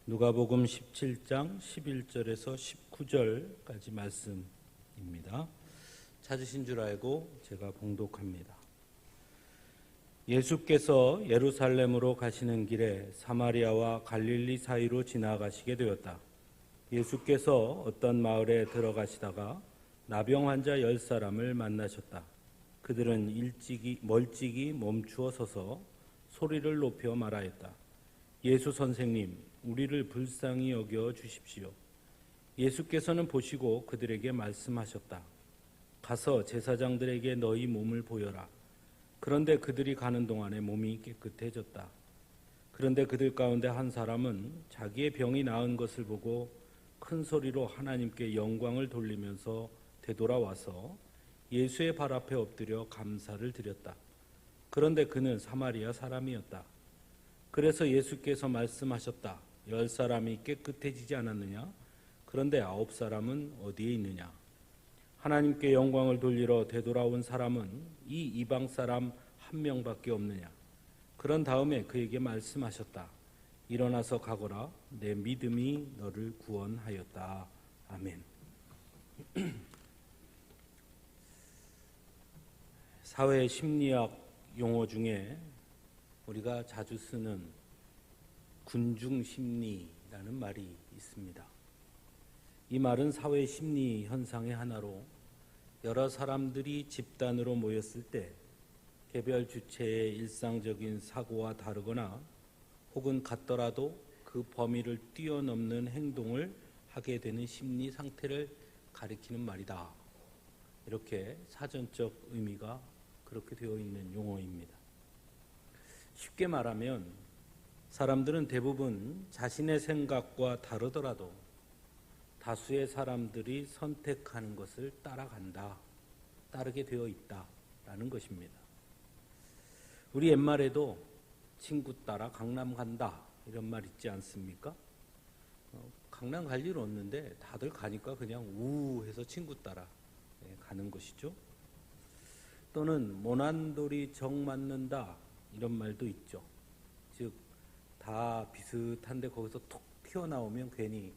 누가복음 17장 11절에서 19절까지 말씀입니다. 찾으신 줄 알고 제가 봉독합니다. 예수께서 예루살렘으로 가시는 길에 사마리아와 갈릴리 사이로 지나가시게 되었다. 예수께서 어떤 마을에 들어가시다가 나병 환자 10사람을 만나셨다. 그들은 멀찍이 멈추어 서서 소리를 높여 말하였다. 예수 선생님, 우리를 불쌍히 여겨 주십시오. 예수께서는 보시고 그들에게 말씀하셨다. 가서 제사장들에게 너희 몸을 보여라. 그런데 그들이 가는 동안에 몸이 깨끗해졌다. 그런데 그들 가운데 한 사람은 자기의 병이 나은 것을 보고 큰 소리로 하나님께 영광을 돌리면서 되돌아와서 예수의 발 앞에 엎드려 감사를 드렸다. 그런데 그는 사마리아 사람이었다. 그래서 예수께서 말씀하셨다. 10사람이 깨끗해지지 않았느냐? 그런데 9사람은 어디에 있느냐? 하나님께 영광을 돌리러 되돌아온 사람은 이 이방 사람 한 명밖에 없느냐? 그런 다음에 그에게 말씀하셨다. 일어나서 가거라. 내 믿음이 너를 구원하였다. 아멘. 사회 심리학 용어 중에 우리가 자주 쓰는 군중심리라는 말이 있습니다. 이 말은 사회 심리 현상의 하나로 여러 사람들이 집단으로 모였을 때 개별 주체의 일상적인 사고와 다르거나 혹은 같더라도 그 범위를 뛰어넘는 행동을 하게 되는 심리 상태를 가리키는 말이다. 이렇게 사전적 의미가 그렇게 되어 있는 용어입니다. 쉽게 말하면 사람들은 대부분 자신의 생각과 다르더라도 다수의 사람들이 선택하는 것을 따르게 되어 있다라는 것입니다. 우리 옛말에도 친구 따라 강남 간다 이런 말 있지 않습니까? 강남 갈 일 없는데 다들 가니까 그냥 우해서 친구 따라 가는 것이죠. 또는 모난돌이 정 맞는다 이런 말도 있죠. 즉 다 비슷한데 거기서 톡 튀어나오면 괜히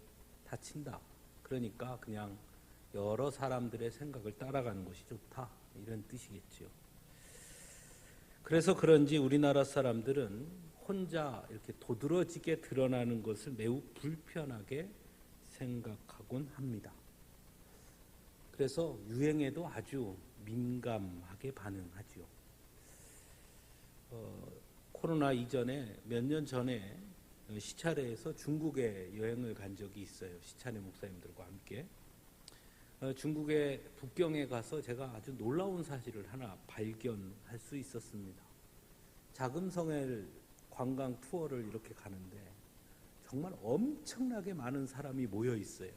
다친다. 그러니까 그냥 여러 사람들의 생각을 따라가는 것이 좋다. 이런 뜻이겠죠. 그래서 그런지 우리나라 사람들은 혼자 이렇게 도드라지게 드러나는 것을 매우 불편하게 생각하곤 합니다. 그래서 유행에도 아주 민감하게 반응하죠. 코로나 이전에 몇 년 전에 시차례에서 중국에 여행을 간 적이 있어요. 시차례 목사님들과 함께. 중국의 북경에 가서 제가 아주 놀라운 사실을 하나 발견할 수 있었습니다. 작은 성에 관광 투어를 이렇게 가는데 정말 엄청나게 많은 사람이 모여 있어요.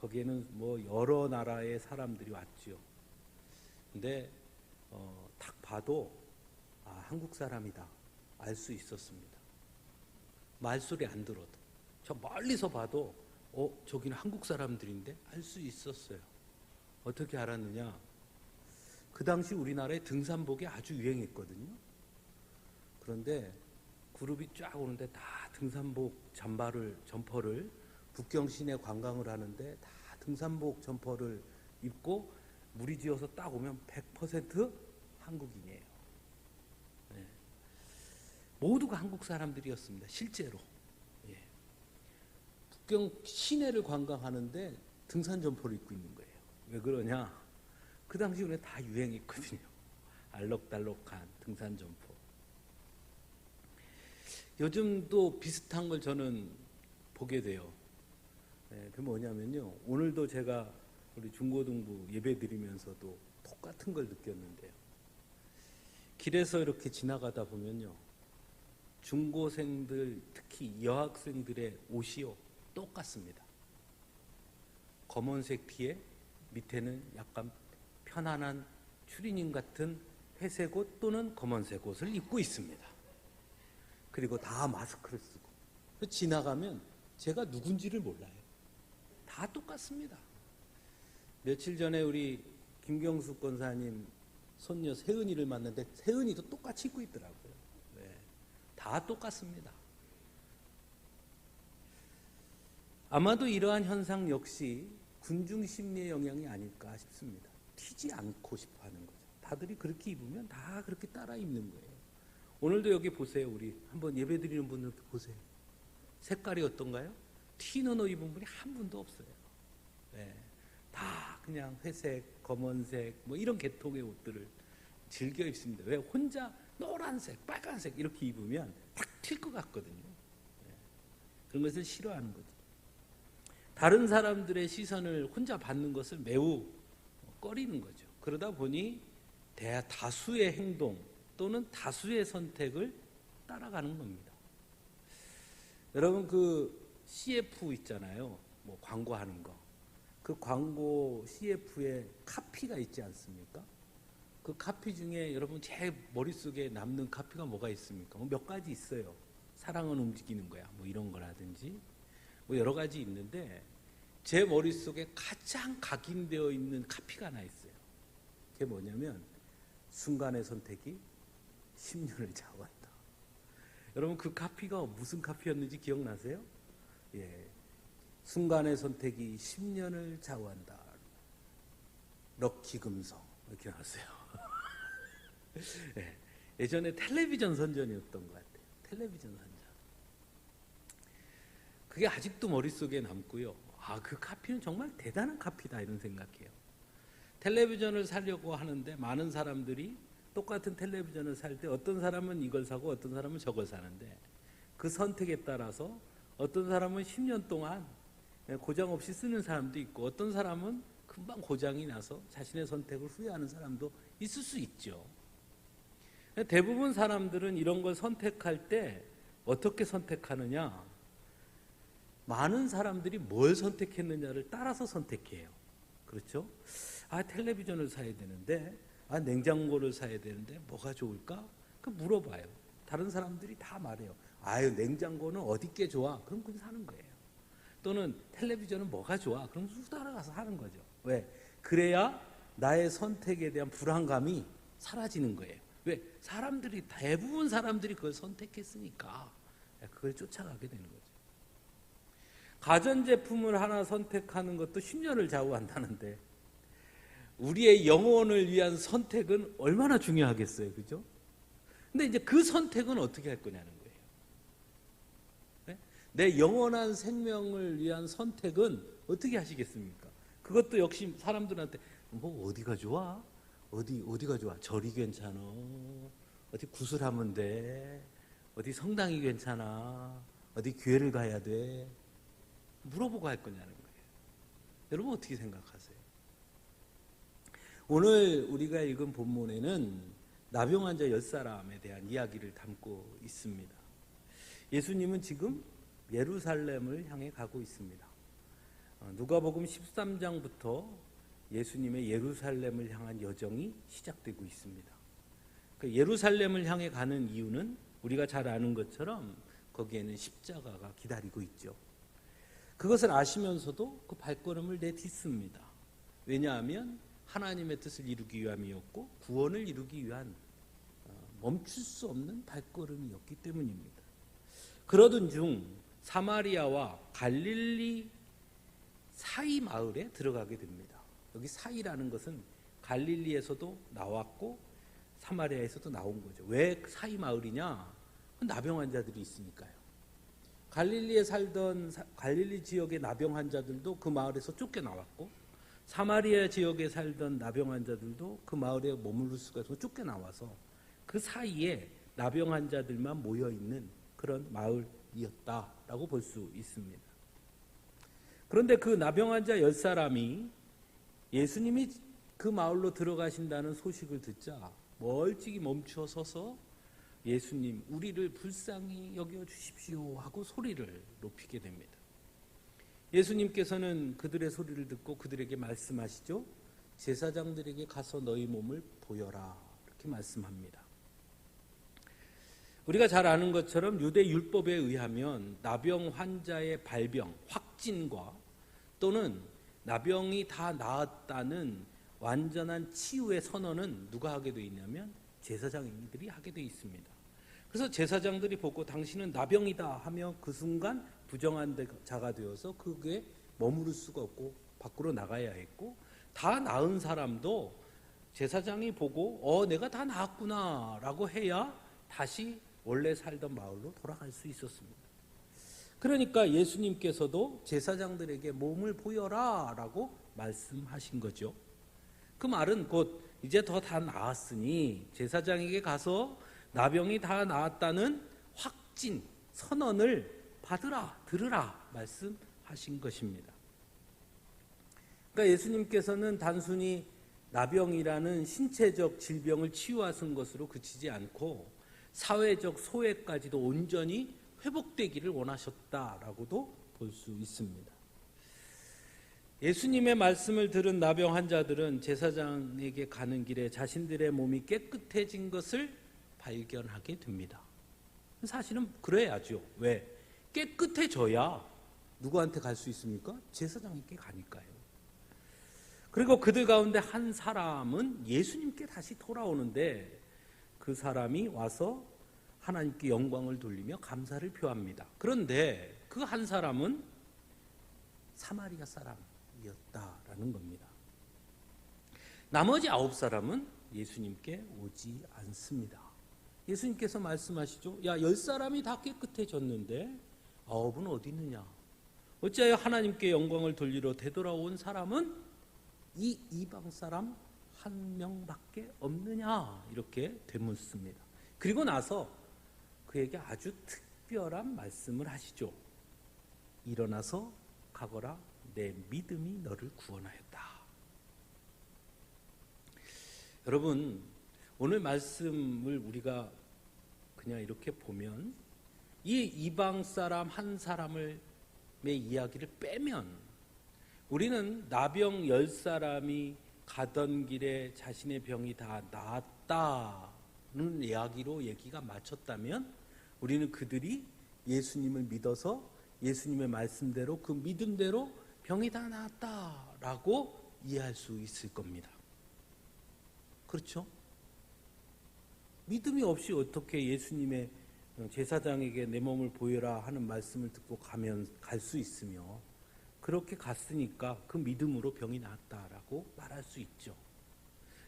거기에는 뭐 여러 나라의 사람들이 왔죠. 근데 딱 봐도 한국 사람이다 알 수 있었습니다. 말소리 안 들어도 저 멀리서 봐도 저기는 한국 사람들인데 알 수 있었어요. 어떻게 알았느냐? 그 당시 우리나라에 등산복이 아주 유행했거든요. 그런데 그룹이 쫙 오는데 다 등산복 점퍼를 북경 시내 관광을 하는데 다 등산복 점퍼를 입고 무리지어서 딱 오면 100% 한국인이에요. 네. 모두가 한국 사람들이었습니다. 실제로. 예. 북경 시내를 관광하는데 등산 점퍼를 입고 있는 거예요. 왜 그러냐? 그 당시 우리는 다 유행했거든요. 알록달록한 등산 점퍼. 요즘도 비슷한 걸 저는 보게 돼요. 네, 그게 뭐냐면요. 오늘도 제가 우리 중고등부 예배 드리면서도 똑같은 걸 느꼈는데요. 길에서 이렇게 지나가다 보면요. 중고생들, 특히 여학생들의 옷이요. 똑같습니다. 검은색 티에 밑에는 약간 편안한 추리닝 같은 회색 옷 또는 검은색 옷을 입고 있습니다. 그리고 다 마스크를 쓰고. 지나가면 제가 누군지를 몰라요. 다 똑같습니다. 며칠 전에 우리 김경숙 권사님 손녀 세은이를 만났는데 세은이도 똑같이 입고 있더라고요. 네, 다 똑같습니다. 아마도 이러한 현상 역시 군중 심리의 영향이 아닐까 싶습니다. 튀지 않고 싶어 하는 거죠. 다들이 그렇게 입으면 다 그렇게 따라 입는 거예요. 오늘도 여기 보세요. 우리 한번 예배 드리는 분들 보세요. 색깔이 어떤가요? 튀는 옷 입은 분이 한 분도 없어요. 네, 다 그냥 회색, 검은색 뭐 이런 계통의 옷들을 즐겨 입습니다. 왜? 혼자 노란색, 빨간색 이렇게 입으면 탁 튈 것 같거든요. 네, 그런 것을 싫어하는 거죠. 다른 사람들의 시선을 혼자 받는 것을 매우 꺼리는 거죠. 그러다 보니 다수의 행동 또는 다수의 선택을 따라가는 겁니다. 여러분 그 CF 있잖아요. 뭐 광고하는 거. 그 광고 CF에 카피가 있지 않습니까? 그 카피 중에 여러분 제 머릿속에 남는 카피가 뭐가 있습니까? 몇 가지 있어요. 사랑은 움직이는 거야. 뭐 이런 거라든지 뭐 여러 가지 있는데 제 머릿속에 가장 각인되어 있는 카피가 하나 있어요. 그게 뭐냐면 순간의 선택이 10년을 좌우한다. 여러분 그 카피가 무슨 카피였는지 기억나세요? 예, 순간의 선택이 10년을 좌우한다. 럭키 금성 이렇게 나왔어요. 예, 예전에 텔레비전 선전이었던 것 같아요. 텔레비전 선전. 그게 아직도 머릿속에 남고요. 그 카피는 정말 대단한 카피다 이런 생각해요. 텔레비전을 사려고 하는데 많은 사람들이 똑같은 텔레비전을 살 때 어떤 사람은 이걸 사고 어떤 사람은 저걸 사는데 그 선택에 따라서 어떤 사람은 10년 동안 고장 없이 쓰는 사람도 있고 어떤 사람은 금방 고장이 나서 자신의 선택을 후회하는 사람도 있을 수 있죠. 대부분 사람들은 이런 걸 선택할 때 어떻게 선택하느냐? 많은 사람들이 뭘 선택했느냐를 따라서 선택해요. 그렇죠? 텔레비전을 사야 되는데 냉장고를 사야 되는데 뭐가 좋을까? 물어봐요. 다른 사람들이 다 말해요. 냉장고는 어디 게 좋아? 그럼 그냥 사는 거예요. 또는 텔레비전은 뭐가 좋아? 그럼 쑥 따라가서 사는 거죠. 왜? 그래야 나의 선택에 대한 불안감이 사라지는 거예요. 왜? 대부분 사람들이 그걸 선택했으니까 그걸 쫓아가게 되는 거죠. 가전제품을 하나 선택하는 것도 10년을 좌우한다는데 우리의 영혼을 위한 선택은 얼마나 중요하겠어요. 그죠? 근데 이제 그 선택은 어떻게 할 거냐는 거예요. 네? 내 영원한 생명을 위한 선택은 어떻게 하시겠습니까? 그것도 역시 사람들한테 뭐 어디가 좋아? 어디가 좋아? 절이 괜찮아? 어디 구슬하면 돼? 어디 성당이 괜찮아? 어디 교회를 가야 돼? 물어보고 할 거냐는 거예요. 여러분 어떻게 생각하세요? 오늘 우리가 읽은 본문에는 나병 환자 10사람에 대한 이야기를 담고 있습니다. 예수님은 지금 예루살렘을 향해 가고 있습니다. 누가복음 13장부터 예수님의 예루살렘을 향한 여정이 시작되고 있습니다. 예루살렘을 향해 가는 이유는 우리가 잘 아는 것처럼 거기에는 십자가가 기다리고 있죠. 그것을 아시면서도 그 발걸음을 내딛습니다. 왜냐하면 하나님의 뜻을 이루기 위함이었고 구원을 이루기 위한 멈출 수 없는 발걸음이었기 때문입니다. 그러던 중 사마리아와 갈릴리 사이 마을에 들어가게 됩니다. 여기 사이라는 것은 갈릴리에서도 나왔고 사마리아에서도 나온 거죠. 왜 사이 마을이냐? 나병 환자들이 있으니까요. 갈릴리 지역의 나병 환자들도 그 마을에서 쫓겨나왔고 사마리아 지역에 살던 나병 환자들도 그 마을에 머무를 수가 없어서 쫓겨나와서 그 사이에 나병 환자들만 모여있는 그런 마을이었다라고 볼 수 있습니다. 그런데 그 나병 환자 10사람이 예수님이 그 마을로 들어가신다는 소식을 듣자 멀찍이 멈춰 서서 예수님 우리를 불쌍히 여겨 주십시오 하고 소리를 높이게 됩니다. 예수님께서는 그들의 소리를 듣고 그들에게 말씀하시죠. 제사장들에게 가서 너희 몸을 보여라 이렇게 말씀합니다. 우리가 잘 아는 것처럼 유대 율법에 의하면 나병 환자의 발병, 확진과 또는 나병이 다 나았다는 완전한 치유의 선언은 누가 하게 돼 있냐면 제사장들이 하게 돼 있습니다. 그래서 제사장들이 보고 당신은 나병이다 하며 그 순간 부정한 자가 되어서 그게 머무를 수가 없고 밖으로 나가야 했고, 다 나은 사람도 제사장이 보고 내가 다 나았구나 라고 해야 다시 원래 살던 마을로 돌아갈 수 있었습니다. 그러니까 예수님께서도 제사장들에게 몸을 보여라 라고 말씀하신 거죠. 그 말은 곧 이제 더 다 나았으니 제사장에게 가서 나병이 다 나았다는 확진, 선언을 받으라, 들으라 말씀하신 것입니다. 그러니까 예수님께서는 단순히 나병이라는 신체적 질병을 치유하신 것으로 그치지 않고 사회적 소외까지도 온전히 회복되기를 원하셨다라고도 볼 수 있습니다. 예수님의 말씀을 들은 나병 환자들은 제사장에게 가는 길에 자신들의 몸이 깨끗해진 것을 발견하게 됩니다. 사실은 그래야죠. 왜? 깨끗해져야 누구한테 갈 수 있습니까? 제사장에게 가니까요. 그리고 그들 가운데 한 사람은 예수님께 다시 돌아오는데 그 사람이 와서 하나님께 영광을 돌리며 감사를 표합니다. 그런데 그 한 사람은 사마리아 사람이었다라는 겁니다. 나머지 9사람은 예수님께 오지 않습니다. 예수님께서 말씀하시죠. 야, 10사람이 다 깨끗해졌는데 9은 어디 있느냐? 어찌하여 하나님께 영광을 돌리러 되돌아온 사람은 이 이방 사람 한 명밖에 없느냐? 이렇게 되묻습니다. 그리고 나서 그에게 아주 특별한 말씀을 하시죠. 일어나서 가거라, 내 믿음이 너를 구원하였다. 여러분, 오늘 말씀을 우리가 그냥 이렇게 보면 이 이방 사람 한 사람의 이야기를 빼면 우리는 나병 10사람이 가던 길에 자신의 병이 다 나았다는 이야기로 얘기가 마쳤다면 우리는 그들이 예수님을 믿어서 예수님의 말씀대로 그 믿음대로 병이 다 나았다라고 이해할 수 있을 겁니다. 그렇죠? 믿음이 없이 어떻게 예수님의 제사장에게 내 몸을 보여라 하는 말씀을 듣고 갈 수 있으며, 그렇게 갔으니까 그 믿음으로 병이 나았다라고 말할 수 있죠.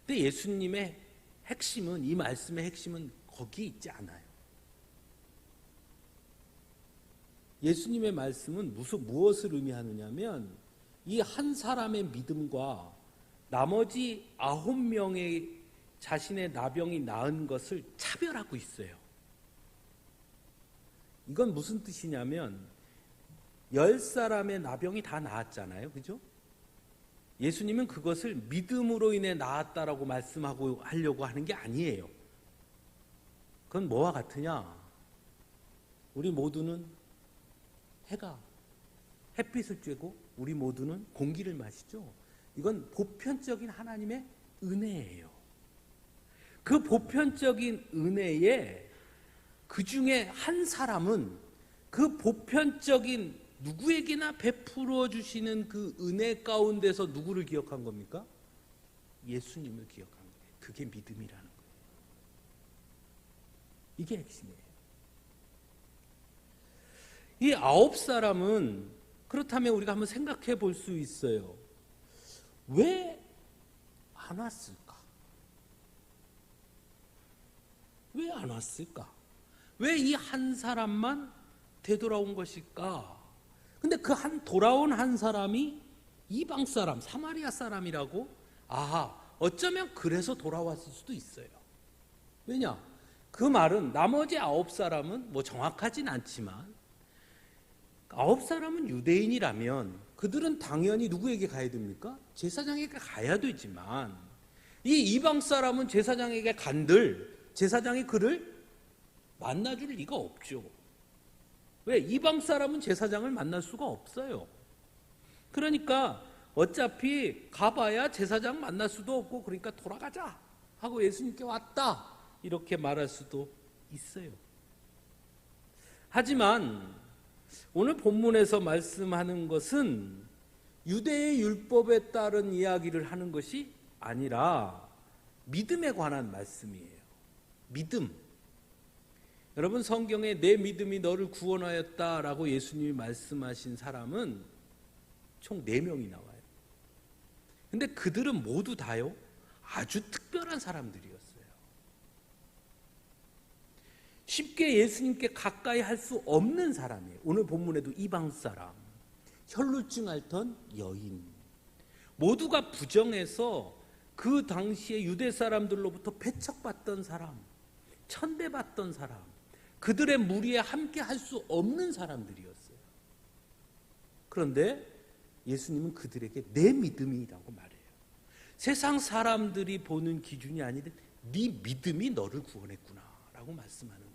근데 예수님의 핵심은, 이 말씀의 핵심은 거기 있지 않아요. 예수님의 말씀은 무엇을 의미하느냐면 이 한 사람의 믿음과 나머지 9명의 자신의 나병이 나은 것을 차별하고 있어요. 이건 무슨 뜻이냐면 10사람의 나병이 다 나았잖아요. 그죠? 예수님은 그것을 믿음으로 인해 나았다라고 말씀하고 하려고 하는 게 아니에요. 그건 뭐와 같으냐? 우리 모두는 햇빛을 쬐고 우리 모두는 공기를 마시죠. 이건 보편적인 하나님의 은혜예요. 그 보편적인 은혜에 그 중에 한 사람은 그 보편적인 누구에게나 베풀어 주시는 그 은혜 가운데서 누구를 기억한 겁니까? 예수님을 기억한 거예요. 그게 믿음이라는 거예요. 이게 핵심이에요. 이 9사람은 그렇다면 우리가 한번 생각해 볼 수 있어요. 왜 안 왔을까? 왜 안 왔을까? 왜 이 한 사람만 되돌아온 것일까? 근데 그 돌아온 한 사람이 이방 사람, 사마리아 사람이라고? 어쩌면 그래서 돌아왔을 수도 있어요. 왜냐? 그 말은 나머지 9사람은 뭐 정확하진 않지만 9사람은 유대인이라면 그들은 당연히 누구에게 가야 됩니까? 제사장에게 가야 되지만 이 이방 사람은 제사장에게 간들 제사장이 그를 만나줄 리가 없죠. 왜? 이방 사람은 제사장을 만날 수가 없어요. 그러니까 어차피 가봐야 제사장 만날 수도 없고, 그러니까 돌아가자 하고 예수님께 왔다 이렇게 말할 수도 있어요. 하지만 오늘 본문에서 말씀하는 것은 유대의 율법에 따른 이야기를 하는 것이 아니라 믿음에 관한 말씀이에요. 믿음. 여러분, 성경에 내 믿음이 너를 구원하였다라고 예수님이 말씀하신 사람은 총 4명이 나와요. 근데 그들은 모두 다요, 아주 특별한 사람들이었어요. 쉽게 예수님께 가까이 할 수 없는 사람이에요. 오늘 본문에도 이방 사람, 혈루증 앓던 여인, 모두가 부정해서 그 당시에 유대 사람들로부터 배척받던 사람, 천대받던 사람, 그들의 무리에 함께 할 수 없는 사람들이었어요. 그런데 예수님은 그들에게 내 믿음이라고 말해요. 세상 사람들이 보는 기준이 아니라 네 믿음이 너를 구원했구나 라고 말씀하는 거예요.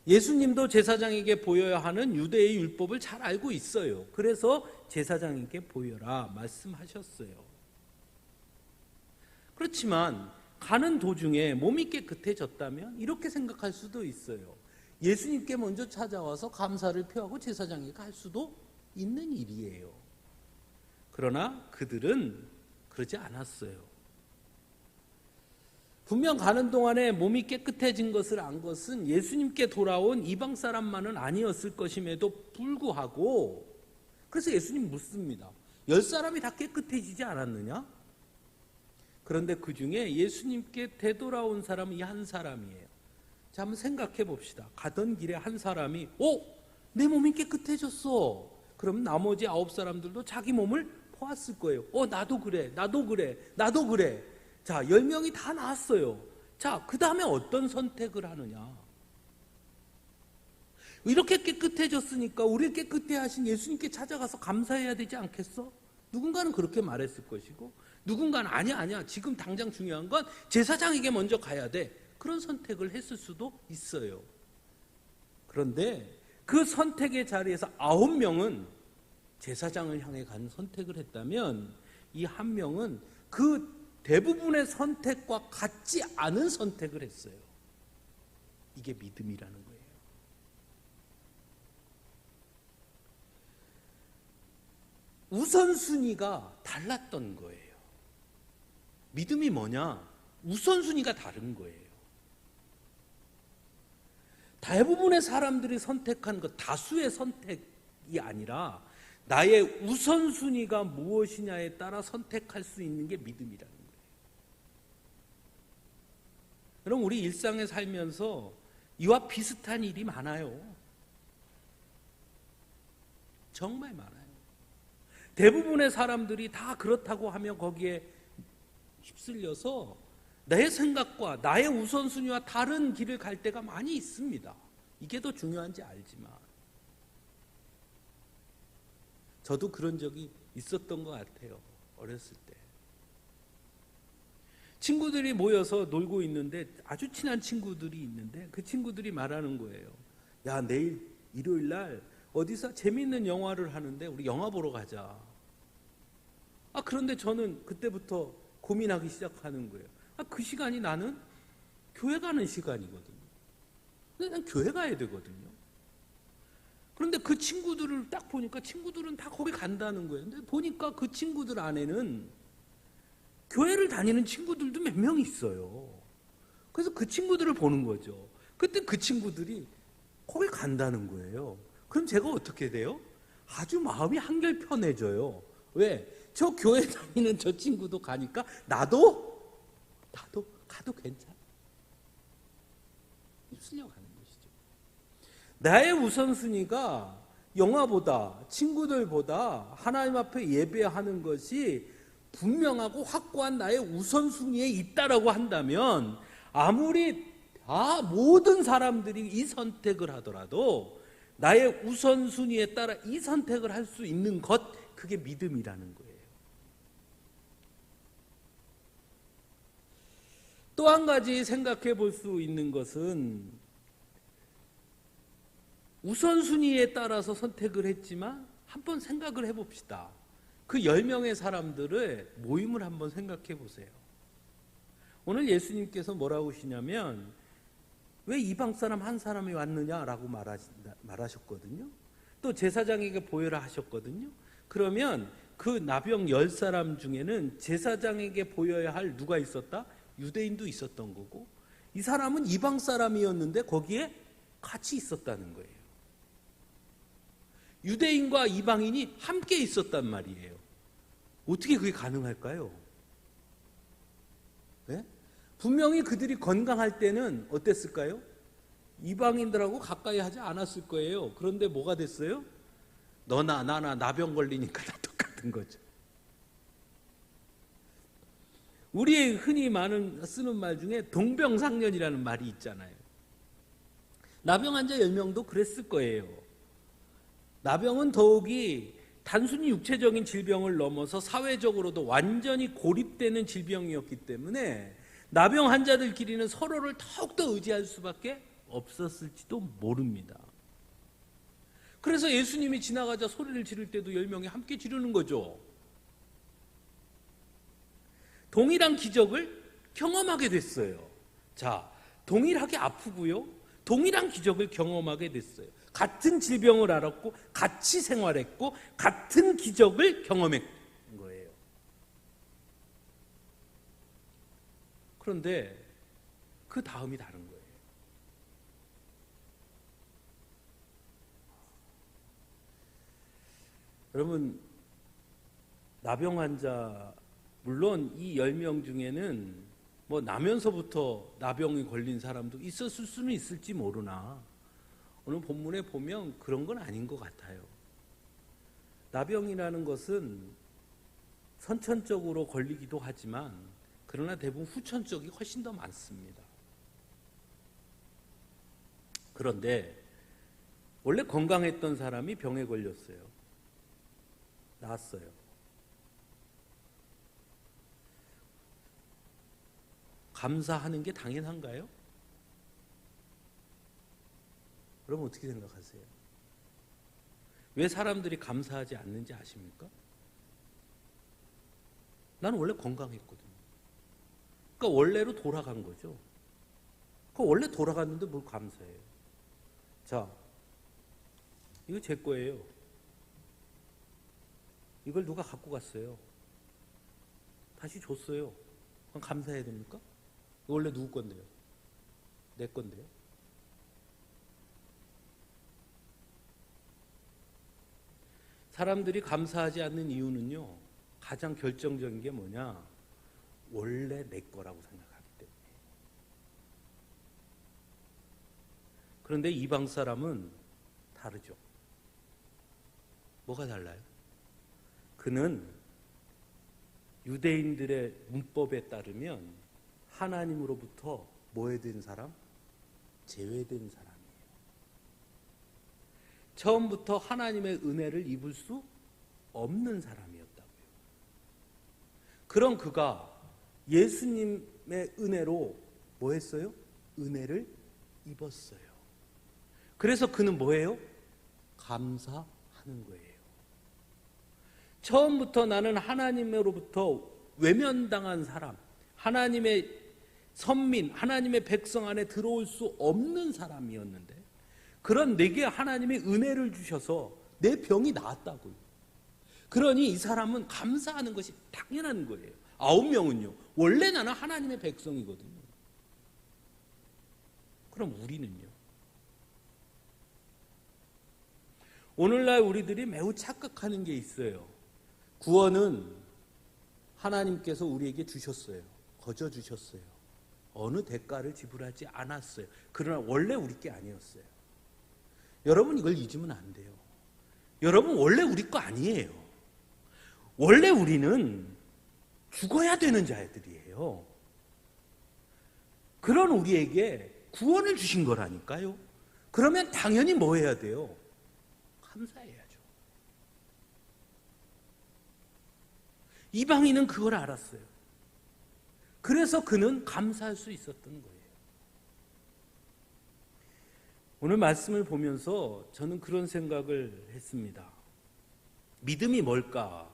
예수님도 제사장에게 보여야 하는 유대의 율법을 잘 알고 있어요. 그래서 제사장에게 보여라 말씀하셨어요. 그렇지만 가는 도중에 몸이 깨끗해졌다면 이렇게 생각할 수도 있어요. 예수님께 먼저 찾아와서 감사를 표하고 제사장에게 갈 수도 있는 일이에요. 그러나 그들은 그러지 않았어요. 분명 가는 동안에 몸이 깨끗해진 것을 안 것은 예수님께 돌아온 이방 사람만은 아니었을 것임에도 불구하고, 그래서 예수님 묻습니다. 10사람이 다 깨끗해지지 않았느냐? 그런데 그 중에 예수님께 되돌아온 사람은 이 한 사람이에요. 자, 한번 생각해 봅시다. 가던 길에 한 사람이 내 몸이 깨끗해졌어. 그럼 나머지 9사람들도 자기 몸을 보았을 거예요. 나도 그래, 나도 그래, 나도 그래. 자, 10명이 다 나왔어요. 자, 그 다음에 어떤 선택을 하느냐? 이렇게 깨끗해졌으니까 우리를 깨끗해 하신 예수님께 찾아가서 감사해야 되지 않겠어? 누군가는 그렇게 말했을 것이고, 누군가는 아니야, 지금 당장 중요한 건 제사장에게 먼저 가야 돼. 그런 선택을 했을 수도 있어요. 그런데 그 선택의 자리에서 9명은 제사장을 향해 간 선택을 했다면, 이 한 명은 그 대부분의 선택과 같지 않은 선택을 했어요. 이게 믿음이라는 거예요. 우선순위가 달랐던 거예요. 믿음이 뭐냐? 우선순위가 다른 거예요. 대부분의 사람들이 선택한 것, 다수의 선택이 아니라 나의 우선순위가 무엇이냐에 따라 선택할 수 있는 게 믿음이라는 거예요. 여러분, 우리 일상에 살면서 이와 비슷한 일이 많아요. 정말 많아요. 대부분의 사람들이 다 그렇다고 하면 거기에 휩쓸려서 내 생각과 나의 우선순위와 다른 길을 갈 때가 많이 있습니다. 이게 더 중요한지 알지만 저도 그런 적이 있었던 것 같아요. 어렸을 때 친구들이 모여서 놀고 있는데, 아주 친한 친구들이 있는데 그 친구들이 말하는 거예요. 야, 내일 일요일 날 어디서 재밌는 영화를 하는데 우리 영화 보러 가자. 그런데 저는 그때부터 고민하기 시작하는 거예요. 그 시간이 나는 교회 가는 시간이거든요. 근데 난 교회 가야 되거든요. 그런데 그 친구들을 딱 보니까 친구들은 다 거기 간다는 거예요. 근데 보니까 그 친구들 안에는 교회를 다니는 친구들도 몇 명 있어요. 그래서 그 친구들을 보는 거죠. 그때 그 친구들이 거기 간다는 거예요. 그럼 제가 어떻게 돼요? 아주 마음이 한결 편해져요. 왜? 저 교회 다니는 저 친구도 가니까 나도 가도 괜찮아. 휩쓸려가는 것이죠. 나의 우선순위가 영화보다, 친구들보다 하나님 앞에 예배하는 것이 분명하고 확고한 나의 우선순위에 있다라고 한다면, 아무리 모든 사람들이 이 선택을 하더라도 나의 우선순위에 따라 이 선택을 할 수 있는 것, 그게 믿음이라는 거예요. 또 한 가지 생각해 볼 수 있는 것은, 우선순위에 따라서 선택을 했지만 한번 생각을 해봅시다. 그 10명의 사람들의 모임을 한번 생각해 보세요. 오늘 예수님께서 뭐라고 하시냐면, 왜 이방 사람 한 사람이 왔느냐라고 말하셨거든요. 또 제사장에게 보여라 하셨거든요. 그러면 그 나병 10사람 중에는 제사장에게 보여야 할 누가 있었다? 유대인도 있었던 거고, 이 사람은 이방 사람이었는데 거기에 같이 있었다는 거예요. 유대인과 이방인이 함께 있었단 말이에요. 어떻게 그게 가능할까요? 네? 분명히 그들이 건강할 때는 어땠을까요? 이방인들하고 가까이 하지 않았을 거예요. 그런데 뭐가 됐어요? 너나 나나 나병 걸리니까 다 똑같은 거죠. 우리 흔히 쓰는 말 중에 동병상련이라는 말이 있잖아요. 나병 환자 10명도 그랬을 거예요. 나병은 더욱이 단순히 육체적인 질병을 넘어서 사회적으로도 완전히 고립되는 질병이었기 때문에 나병 환자들끼리는 서로를 더욱더 의지할 수밖에 없었을지도 모릅니다. 그래서 예수님이 지나가자 소리를 지를 때도 10명이 함께 지르는 거죠. 동일한 기적을 경험하게 됐어요. 자, 동일하게 아프고요. 동일한 기적을 경험하게 됐어요. 같은 질병을 앓았고 같이 생활했고 같은 기적을 경험한 거예요. 그런데 그 다음이 다른 거예요. 여러분, 나병 환자, 물론 이 10명 중에는 뭐 나면서부터 나병이 걸린 사람도 있었을 수는 있을지 모르나 오늘 본문에 보면 그런 건 아닌 것 같아요. 나병이라는 것은 선천적으로 걸리기도 하지만 그러나 대부분 후천적이 훨씬 더 많습니다. 그런데 원래 건강했던 사람이 병에 걸렸어요. 나았어요. 감사하는 게 당연한가요? 여러분 어떻게 생각하세요? 왜 사람들이 감사하지 않는지 아십니까? 나는 원래 건강했거든요. 그러니까 원래로 돌아간 거죠. 그 원래 돌아갔는데 뭘 감사해요? 자, 이거 제 거예요. 이걸 누가 갖고 갔어요. 다시 줬어요. 그럼 감사해야 됩니까? 이거 원래 누구 건데요? 내 건데요. 사람들이 감사하지 않는 이유는요, 가장 결정적인 게 뭐냐? 원래 내 거라고 생각하기 때문에. 그런데 이방 사람은 다르죠. 뭐가 달라요? 그는 유대인들의 문법에 따르면 하나님으로부터 뭐에 된 사람? 제외된 사람이에요. 처음부터 하나님의 은혜를 입을 수 없는 사람이었다고요. 그런 그가 예수님의 은혜로 뭐 했어요? 은혜를 입었어요. 그래서 그는 뭐예요? 감사하는 거예요. 처음부터 나는 하나님으로부터 외면당한 사람, 하나님의 선민, 하나님의 백성 안에 들어올 수 없는 사람이었는데 그런 내게 하나님의 은혜를 주셔서 내 병이 나았다고요. 그러니 이 사람은 감사하는 것이 당연한 거예요. 9명은요. 원래 나는 하나님의 백성이거든요. 그럼 우리는요? 오늘날 우리들이 매우 착각하는 게 있어요. 구원은 하나님께서 우리에게 주셨어요. 거저 주셨어요. 어느 대가를 지불하지 않았어요. 그러나 원래 우리 게 아니었어요. 여러분 이걸 잊으면 안 돼요. 여러분 원래 우리 거 아니에요. 원래 우리는 죽어야 되는 자들이에요. 그런 우리에게 구원을 주신 거라니까요. 그러면 당연히 뭐 해야 돼요? 감사해야죠. 이방인은 그걸 알았어요. 그래서 그는 감사할 수 있었던 거예요. 오늘 말씀을 보면서 저는 그런 생각을 했습니다. 믿음이 뭘까?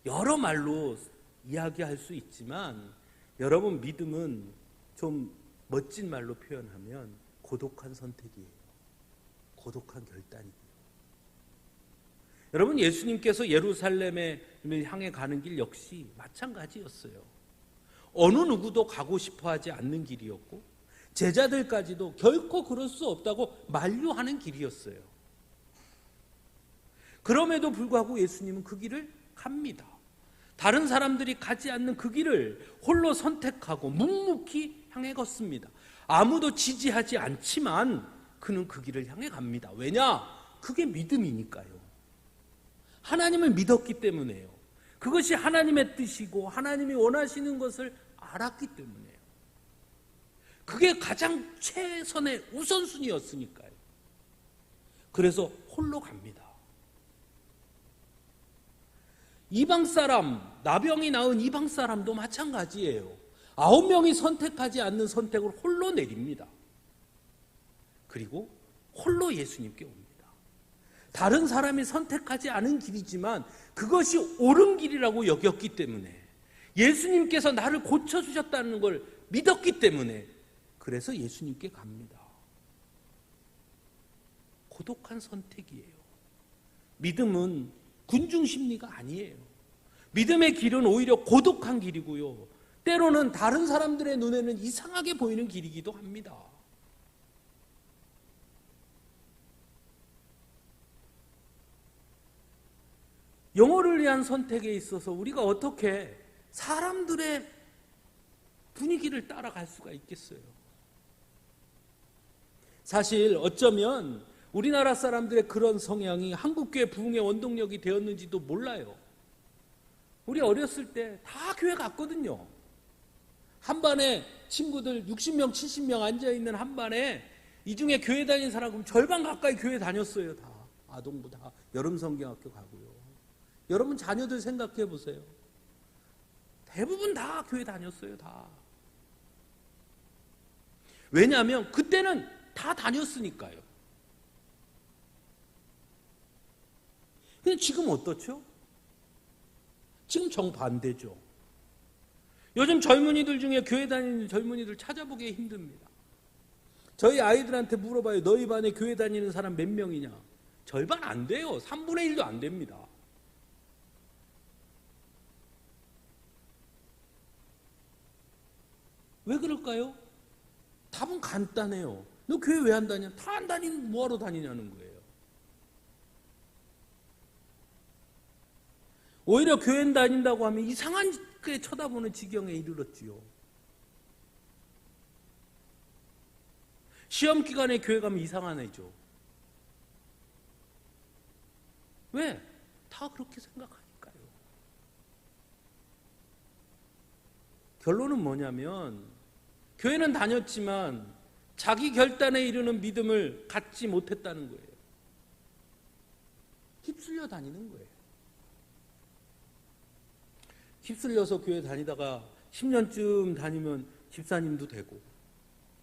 여러 말로 이야기할 수 있지만 여러분 믿음은 좀 멋진 말로 표현하면 고독한 선택이에요. 고독한 결단이에요. 여러분, 예수님께서 예루살렘에 향해 가는 길 역시 마찬가지였어요. 어느 누구도 가고 싶어 하지 않는 길이었고 제자들까지도 결코 그럴 수 없다고 만류하는 길이었어요. 그럼에도 불구하고 예수님은 그 길을 갑니다. 다른 사람들이 가지 않는 그 길을 홀로 선택하고 묵묵히 향해 걷습니다. 아무도 지지하지 않지만 그는 그 길을 향해 갑니다. 왜냐? 그게 믿음이니까요. 하나님을 믿었기 때문에요. 그것이 하나님의 뜻이고 하나님이 원하시는 것을 알았기 때문에요. 그게 가장 최선의 우선순위였으니까요. 그래서 홀로 갑니다. 이방 사람, 나병이 낳은 이방 사람도 마찬가지예요. 9명이 선택하지 않는 선택을 홀로 내립니다. 그리고 홀로 예수님께 옵니다. 다른 사람이 선택하지 않은 길이지만 그것이 옳은 길이라고 여겼기 때문에, 예수님께서 나를 고쳐주셨다는 걸 믿었기 때문에, 그래서 예수님께 갑니다. 고독한 선택이에요. 믿음은 군중 심리가 아니에요. 믿음의 길은 오히려 고독한 길이고요. 때로는 다른 사람들의 눈에는 이상하게 보이는 길이기도 합니다. 영혼을 위한 선택에 있어서 우리가 어떻게 사람들의 분위기를 따라갈 수가 있겠어요? 사실 어쩌면 우리나라 사람들의 그런 성향이 한국교회 부흥의 원동력이 되었는지도 몰라요. 우리 어렸을 때 다 교회 갔거든요. 한 반에 친구들 60명, 70명 앉아있는 한 반에 이 중에 교회 다니는 사람 그럼 절반 가까이 교회 다녔어요. 다 아동부 다 여름성경학교 가고요. 여러분 자녀들 생각해 보세요. 대부분 다 교회 다녔어요. 다. 왜냐하면 그때는 다 다녔으니까요. 근데 지금 어떻죠? 지금 정반대죠. 요즘 젊은이들 중에 교회 다니는 젊은이들 찾아보기 힘듭니다. 저희 아이들한테 물어봐요. 너희 반에 교회 다니는 사람 몇 명이냐? 절반 안 돼요. 3분의 1도 안 됩니다. 왜 그럴까요? 답은 간단해요. 너 교회 왜 안 다냐? 다 안 다니는 뭐하러 다니냐는 거예요. 오히려 교회 다닌다고 하면 이상하게 쳐다보는 지경에 이르렀지요. 시험 기간에 교회 가면 이상한 애죠. 왜? 다 그렇게 생각하니까요. 결론은 뭐냐면 교회는 다녔지만 자기 결단에 이르는 믿음을 갖지 못했다는 거예요. 휩쓸려 다니는 거예요. 휩쓸려서 교회 다니다가 10년쯤 다니면 집사님도 되고,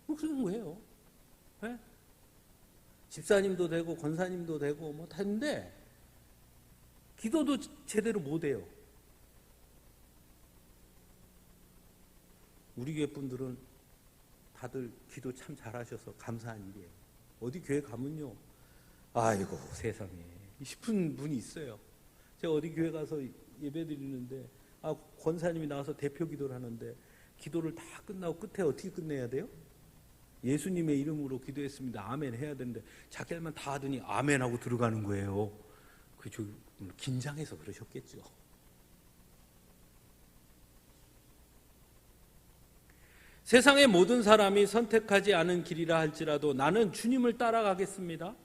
그런 거예요. 네? 집사님도 되고 권사님도 되고 뭐 다 했는데 기도도 제대로 못 해요. 우리 교회 분들은 다들 기도 참 잘하셔서 감사한 일이에요. 어디 교회 가면요, 아이고 세상에 싶은 분이 있어요. 제가 어디 교회 가서 예배 드리는데 권사님이 나와서 대표 기도를 하는데 기도를 다 끝나고 끝에 어떻게 끝내야 돼요? 예수님의 이름으로 기도했습니다. 아멘 해야 되는데 자기 할만 다 하더니 아멘 하고 들어가는 거예요. 긴장해서 그러셨겠죠. 세상의 모든 사람이 선택하지 않은 길이라 할지라도 나는 주님을 따라가겠습니다.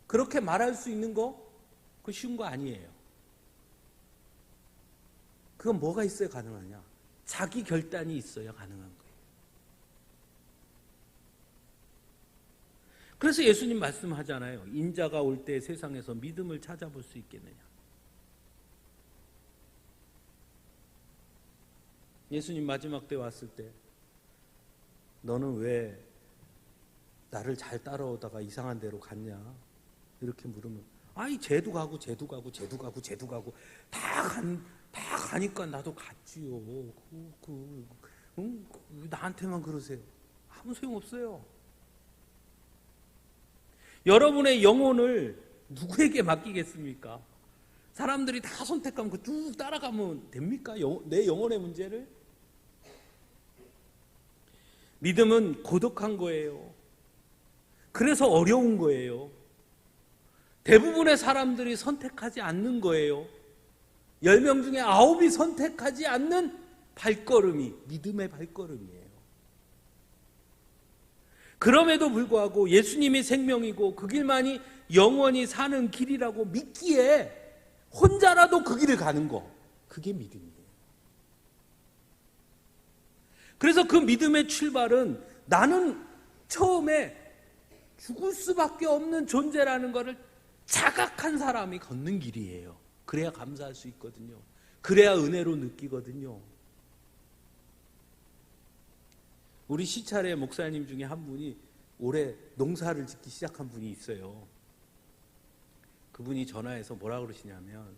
그렇게 말할 수 있는 거 그거 쉬운 거 아니에요. 그건 뭐가 있어야 가능하냐? 자기 결단이 있어야 가능한 거예요. 그래서 예수님 말씀하잖아요. 인자가 올 때 세상에서 믿음을 찾아볼 수 있겠느냐. 예수님 마지막 때 왔을 때 너는 왜 나를 잘 따라오다가 이상한 데로 갔냐? 이렇게 물으면 쟤도 가고 다 가니까 나도 갔지요. 나한테만 그러세요. 아무 소용없어요. 여러분의 영혼을 누구에게 맡기겠습니까? 사람들이 다 선택하면 그 쭉 따라가면 됩니까? 내 영혼의 문제를? 믿음은 고독한 거예요. 그래서 어려운 거예요. 대부분의 사람들이 선택하지 않는 거예요. 10명 중에 9이 선택하지 않는 발걸음이 믿음의 발걸음이에요. 그럼에도 불구하고 예수님이 생명이고 그 길만이 영원히 사는 길이라고 믿기에 혼자라도 그 길을 가는 거, 그게 믿음이에요. 그래서 그 믿음의 출발은 나는 처음에 죽을 수밖에 없는 존재라는 것을 자각한 사람이 걷는 길이에요. 그래야 감사할 수 있거든요. 그래야 은혜로 느끼거든요. 우리 시찰의 목사님 중에 한 분이 올해 농사를 짓기 시작한 분이 있어요. 그분이 전화해서 뭐라 그러시냐면,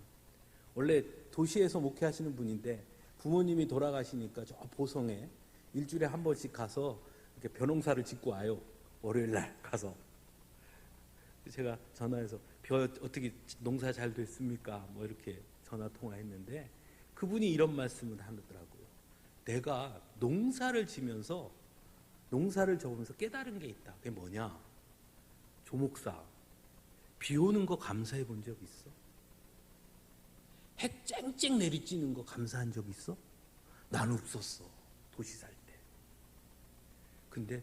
원래 도시에서 목회하시는 분인데 부모님이 돌아가시니까 저 보성에 일주일에 한 번씩 가서 이렇게 벼농사를 짓고 와요. 월요일 날 가서. 제가 전화해서 벼 어떻게 농사 잘 됐습니까? 뭐 이렇게 전화 통화했는데 그분이 이런 말씀을 하더라고요. 내가 농사를 지면서 농사를 접으면서 깨달은 게 있다. 그게 뭐냐? 조목사, 비 오는 거 감사해 본 적 있어? 해 쨍쨍 내리쬐는 거 감사한 적 있어? 난 없었어. 도시 살 때. 근데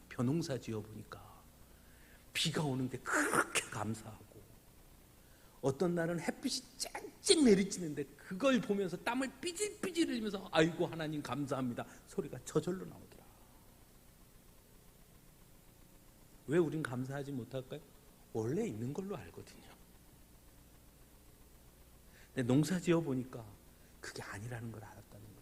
벼농사 지어보니까 비가 오는데 그렇게 감사하고, 어떤 날은 햇빛이 쨍쨍 내리쬐는데 그걸 보면서 땀을 삐질삐질 흘리면서 아이고 하나님 감사합니다 소리가 저절로 나오더라. 왜 우린 감사하지 못할까요? 원래 있는 걸로 알거든요. 근데 농사 지어보니까 그게 아니라는 걸 알았다는 거예요.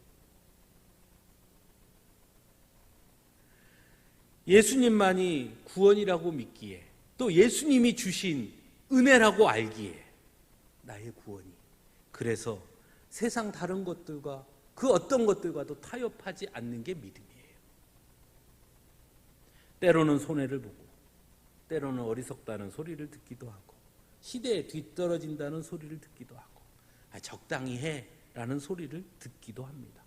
예수님만이 구원이라고 믿기에, 또 예수님이 주신 은혜라고 알기에 나의 구원이, 그래서 세상 다른 것들과 그 어떤 것들과도 타협하지 않는 게 믿음이에요. 때로는 손해를 보고, 때로는 어리석다는 소리를 듣기도 하고, 시대에 뒤떨어진다는 소리를 듣기도 하고, 적당히 해라는 소리를 듣기도 합니다.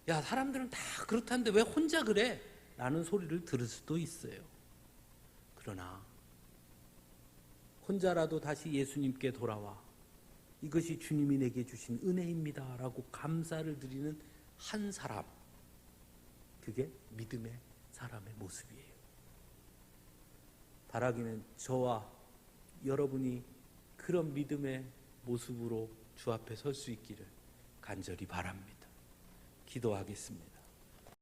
야, 사람들은 다 그렇다는데 왜 혼자 그래? 라는 소리를 들을 수도 있어요. 그러나 혼자라도 다시 예수님께 돌아와 이것이 주님이 내게 주신 은혜입니다 라고 감사를 드리는 한 사람, 그게 믿음의 사람의 모습이에요. 바라기는 저와 여러분이 그런 믿음의 모습으로 주 앞에 설 수 있기를 간절히 바랍니다. 기도하겠습니다.